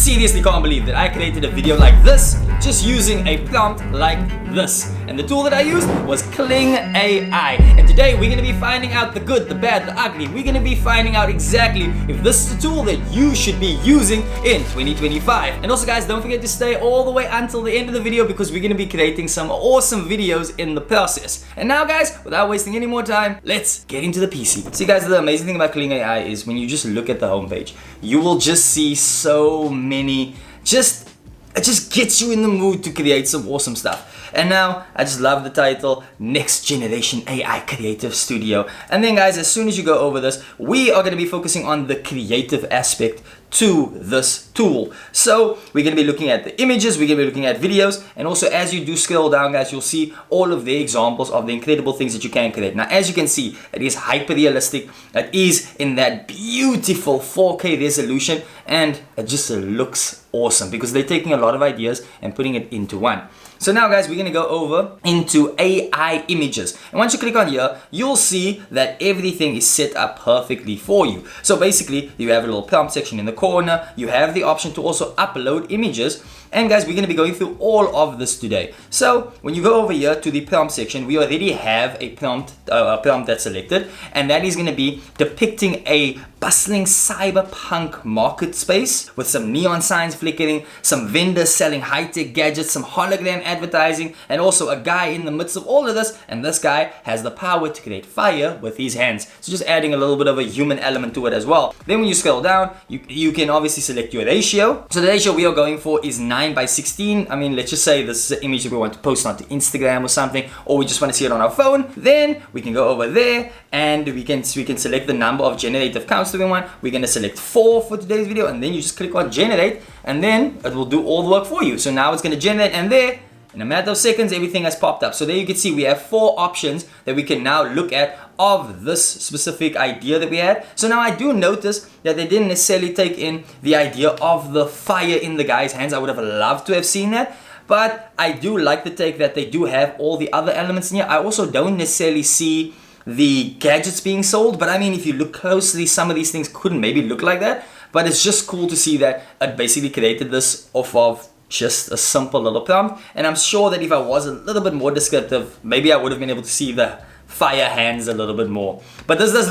seriously can't believe that I created a video like this just using a prompt like this. And the tool that I used was Kling AI. And today we're going to be finding out the good, the bad, the ugly. We're going to be finding out exactly if this is a tool that you should be using in 2025. And also guys, don't forget to stay all the way until the end of the video because we're going to be creating some awesome videos in the process. And now guys, without wasting any more time, let's get into the PC. See guys, the amazing thing about Kling AI is when you just look at the homepage, you will just see so many, it just gets you in the mood to create some awesome stuff. And now, I just love the title, Next Generation AI Creative Studio. And then guys, as soon as you go over this, we are going to be focusing on the creative aspect to this tool. So we're going to be looking at the images, we're going to be looking at videos, and also as you do scroll down guys, you'll see all of the examples of the incredible things that you can create. Now as you can see, it is hyper realistic, it is in that beautiful 4K resolution, and it just looks awesome because they're taking a lot of ideas and putting it into one. So now guys, we're going to go over into AI images. And once you click on here, you'll see that everything is set up perfectly for you. So basically, you have a little prompt section in the corner. You have the option to also upload images. And guys, we're going to be going through all of this today. So when you go over here to the prompt section, we already have a prompt that's selected. And that is going to be depicting a bustling cyberpunk market space with some neon signs flickering, some vendors selling high-tech gadgets, some hologram advertising, and also a guy in the midst of all of this. And this guy has the power to create fire with his hands. So just adding a little bit of a human element to it as well. Then when you scroll down, you can obviously select your ratio. So the ratio we are going for is 9:16. I mean, let's just say this is an image that we want to post onto Instagram or something, or we just want to see it on our phone. Then we can go over there and we can select the number of generative counts that we want. We're going to select 4 for today's video, and then you just click on generate, and then it will do all the work for you. So now it's going to generate, and there, in a matter of seconds, everything has popped up. So there you can see we have 4 options that we can now look at of this specific idea that we had. So now I do notice that they didn't necessarily take in the idea of the fire in the guy's hands. I would have loved to have seen that. But I do like the take that they do have all the other elements in here. I also don't necessarily see the gadgets being sold, but I mean, if you look closely, some of these things couldn't maybe look like that. But it's just cool to see that it basically created this off of just a simple little prompt. And I'm sure that if I was a little bit more descriptive, maybe I would have been able to see the fire hands a little bit more. But this does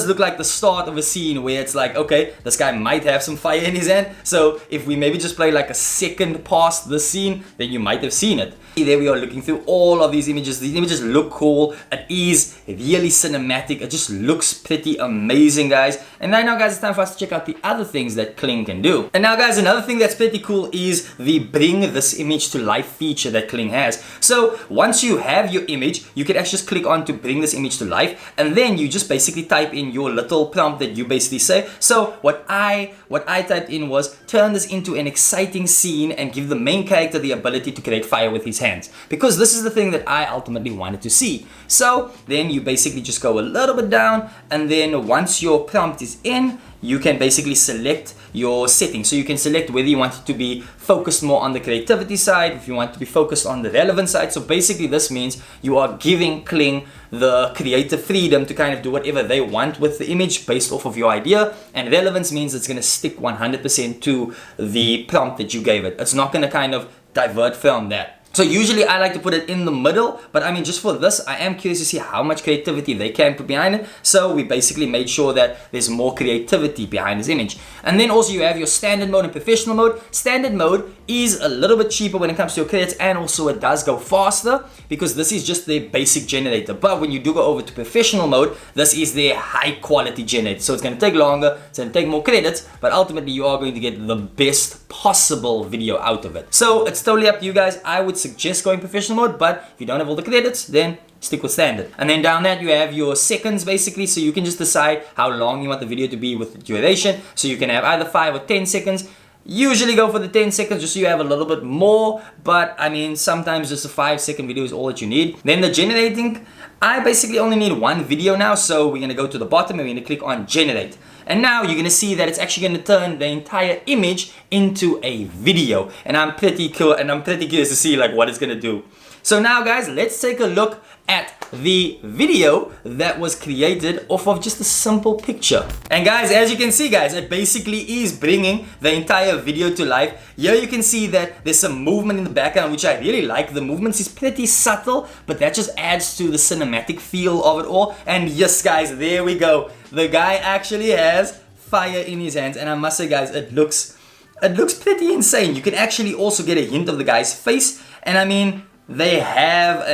look like the start of a scene where it's like, okay, this guy might have some fire in his hand. So if we maybe just play like a second past the scene, then you might have seen it. There we are looking through all of these images. These images look cool. It is really cinematic. It just looks pretty amazing, guys. And right now, guys, it's time for us to check out the other things that Kling can do. And now, guys, another thing that's pretty cool is the bring this image to life feature that Kling has. So once you have your image, you can actually just click on to bring this image to life, and then you just basically type in your little prompt that you basically say. So what I typed in was turn this into an exciting scene and give the main character the ability to create fire with his hands, because this is the thing that I ultimately wanted to see. So then you basically just go a little bit down, and then once your prompt is in, you can basically select your settings. So you can select whether you want it to be focused more on the creativity side, if you want it to be focused on the relevant side. So basically this means you are giving Kling the creative freedom to kind of do whatever they want with the image based off of your idea. And relevance means it's going to stick 100% to the prompt that you gave it. It's not going to kind of divert from that. So usually I like to put it in the middle, but I mean, just for this, I am curious to see how much creativity they can put behind it. So we basically made sure that there's more creativity behind this image. And then also you have your standard mode and professional mode. Standard mode is a little bit cheaper when it comes to your credits, and also it does go faster because this is just their basic generator. But when you do go over to professional mode, this is their high quality generator. So it's going to take longer, it's going to take more credits, but ultimately you are going to get the best possible video out of it. So it's totally up to you guys. I would suggest going professional mode, but if you don't have all the credits, then stick with standard. And then down that you have your seconds basically, so you can just decide how long you want the video to be with the duration. So you can have either 5 or 10 seconds. Usually go for the 10 seconds just so you have a little bit more, but I mean sometimes just a 5-second video is all that you need. Then the generating, I basically only need one video now, so we're gonna go to the bottom and we're gonna click on generate. And now you're gonna see that it's actually gonna turn the entire image into a video. And I'm pretty curious to see like what it's gonna do. So now guys, let's take a look at the video that was created off of just a simple picture. And guys, as you can see guys, it basically is bringing the entire video to life. Here you can see that there's some movement in the background, which I really like. The movements is pretty subtle, but that just adds to the cinematic feel of it all. And yes guys, there we go. The guy actually has fire in his hands, and I must say guys, it looks pretty insane. You can actually also get a hint of the guy's face, and I mean, they have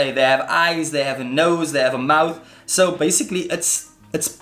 eyes, they have a nose, they have a mouth. So basically it's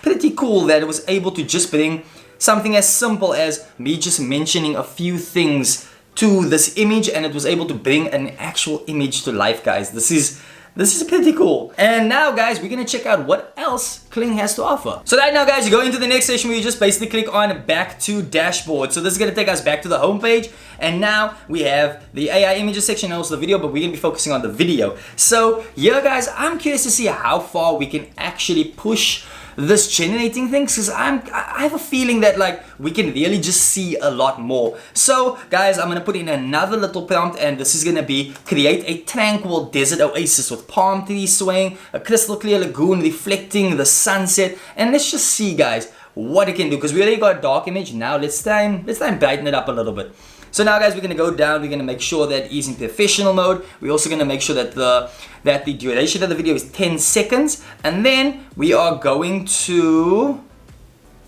pretty cool that it was able to just bring something as simple as me just mentioning a few things to this image, and it was able to bring an actual image to life, guys. This is pretty cool. And now guys, we're gonna check out what else Kling has to offer. So right now guys, you go into the next section where you just basically click on back to dashboard. So this is gonna take us back to the home page, and now we have the AI images section and also the video, but we're gonna be focusing on the video. So here guys, I'm curious to see how far we can actually push this generating things, because I have a feeling that like we can really just see a lot more. So guys, I'm gonna put in another little prompt, and this is gonna be create a tranquil desert oasis with palm trees swaying, a crystal clear lagoon reflecting the sunset, and let's just see guys what it can do, because we already got a dark image. Now let's try and brighten it up a little bit. So now guys, we're gonna go down, we're gonna make sure that it's in professional mode. We're also gonna make sure that the duration of the video is 10 seconds. And then we are going to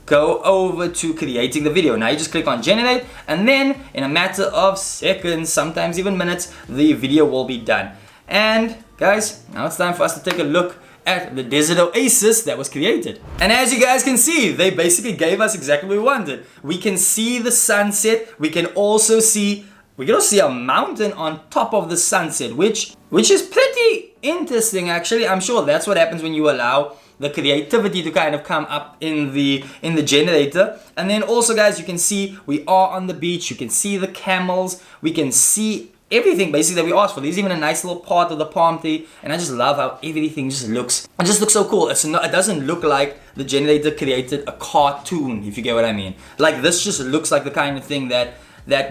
go over to creating the video. Now you just click on generate, and then in a matter of seconds, sometimes even minutes, the video will be done. And guys, now it's time for us to take a look at the desert oasis that was created. And as you guys can see, they basically gave us exactly what we wanted. We can see the sunset. We can also see a mountain on top of the sunset, which is pretty interesting actually. I'm sure that's what happens when you allow the creativity to kind of come up in the generator. And then also guys, you can see we are on the beach. You can see the camels. We can see everything basically that we asked for. There's even a nice little part of the palm tree, and I just love how everything just looks. It just looks so cool. It doesn't look like the generator created a cartoon, if you get what I mean. Like this just looks like the kind of thing that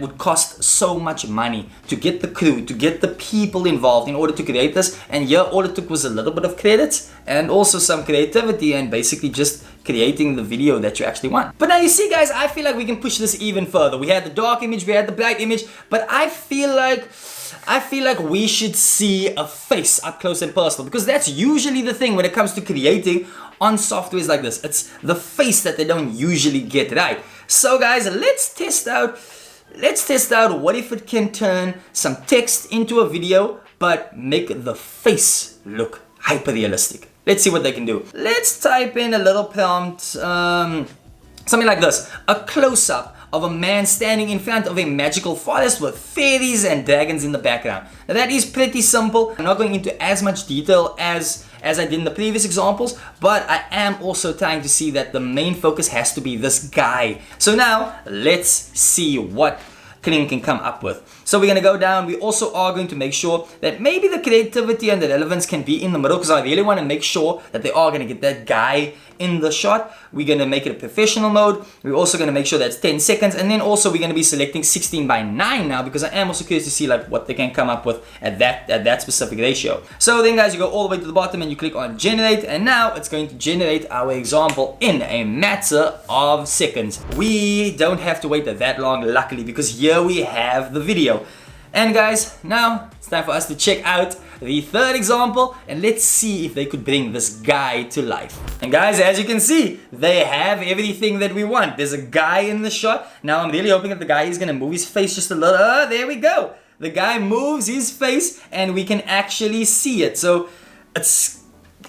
would cost so much money to get the crew, to get the people involved in order to create this. And here all it took was a little bit of credits and also some creativity, and basically just creating the video that you actually want. But now you see guys, I feel like we can push this even further. We had the dark image, we had the bright image, but I feel like we should see a face up close and personal, because that's usually the thing when it comes to creating on softwares like this. It's the face that they don't usually get right. So guys, let's test out what if it can turn some text into a video but make the face look hyper realistic. Let's see what they can do. Let's type in a little prompt, something like this: a close-up of a man standing in front of a magical forest with fairies and dragons in the background. Now that is pretty simple. I'm not going into as much detail as I did in the previous examples, but I am also trying to see that the main focus has to be this guy. So now let's see what Kling can come up with. So we're going to go down. We also are going to make sure that maybe the creativity and the relevance can be in the middle, because I really want to make sure that they are going to get that guy in the shot. We're going to make it a professional mode. We're also going to make sure that's 10 seconds, and then also we're going to be selecting 16:9 now, because I am also curious to see like what they can come up with at that specific ratio. So then guys, you go all the way to the bottom and you click on generate, and now it's going to generate our example in a matter of seconds. We don't have to wait that long, luckily, because here we have the video. And guys, now it's time for us to check out the third example, and let's see if they could bring this guy to life. And guys, as you can see, they have everything that we want. There's a guy in the shot. Now I'm really hoping that the guy is gonna move his face just a little. There we go. The guy moves his face and we can actually see it. So it's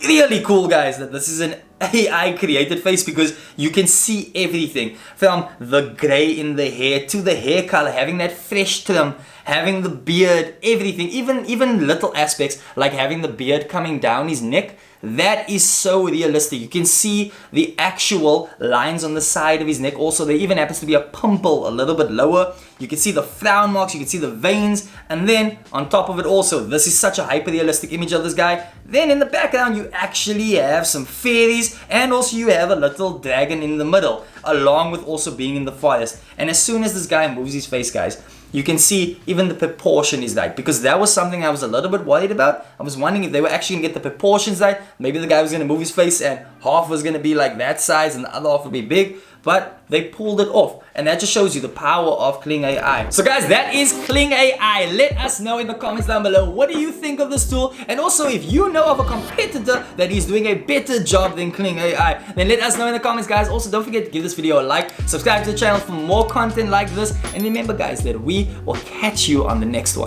really cool guys that this is an AI created face, because you can see everything from the gray in the hair to the hair color, having that fresh trim, having the beard, everything, even little aspects like having the beard coming down his neck. That is so realistic. You can see the actual lines on the side of his neck. Also, there even happens to be a pimple a little bit lower. You can see the frown marks, you can see the veins, and then on top of it also, this is such a hyper realistic image of this guy. Then in the background you actually have some fairies, and also you have a little dragon in the middle. along with also being in the forest. And as soon as this guy moves his face, guys, you can see even the proportion is right, because that was something I was a little bit worried about. I was wondering if they were actually gonna get the proportions right. Maybe the guy was gonna move his face and half was gonna be like that size and the other half would be big, but they pulled it off. And that just shows you the power of Kling AI. So guys, that is Kling AI. Let us know in the comments down below, what do you think of this tool? And also, if you know of a competitor that is doing a better job than Kling AI, then let us know in the comments, guys. Also, don't forget to give this video a like, subscribe to the channel for more content like this, and remember, guys, that we will catch you on the next one.